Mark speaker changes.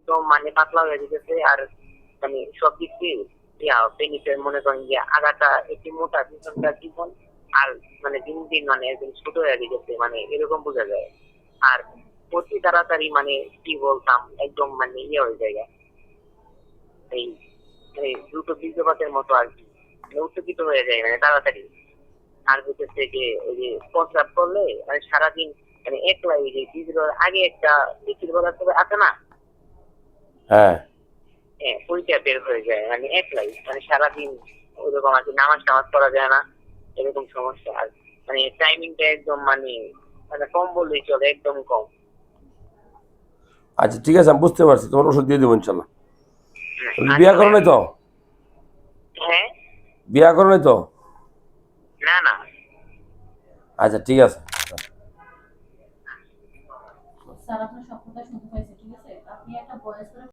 Speaker 1: একদম মানে পাতলা হয়ে যেতেছে। আর মানে সব দিক দিয়ে পেনিসের মনে করেন যে আগাটা একটু মোটা, পিছনটা চিকন। আর মানে দিন দিন মানে একদম ছোট হয়ে যেতেছে, মানে এরকম বোঝা যায়। আর অতি তাড়াতাড়ি মানে কি বলতাম, একদম মানে ইয়ে হয়ে যায় এই এই দ্রুত বীর্যপাতের মতো আর কি, মানে উত্তেজিত হয়ে যায় মানে তাড়াতাড়ি। আর হচ্ছে যে ওই যে প্রস্রাব করলে মানে সারাদিন মানে একলাই ওই যে আগে একটা পিছির বলার তবে আছে না,
Speaker 2: হ্যাঁ।
Speaker 1: হ্যাঁ ওইটা বের হয়ে যায় মানে একলাই, মানে সারাদিন ওইরকম আর কি, নামাজ টামাজ করা যায় না, এরকম সমস্যা। আর মানে টাইমিংটা একদম মানে মানে কম বললেই চলে, একদম কম।
Speaker 2: আচ্ছা ঠিক আছে, আমি বুঝতে পারছি, তোমার ওষুধ দিয়ে দেবো ইনশাল্লাহ। তুমি বিয়া
Speaker 1: আচ্ছা
Speaker 2: করো
Speaker 1: ভাইয়া।
Speaker 2: নাই তো?
Speaker 1: হ্যাঁ।
Speaker 2: বিয়া করো নাই তো?
Speaker 1: না না।
Speaker 2: আচ্ছা ঠিক আছে।
Speaker 3: স্যার আপনার সব কথা শুনতে পাইছে, ঠিক আছে? আপনি একটা ভয়েস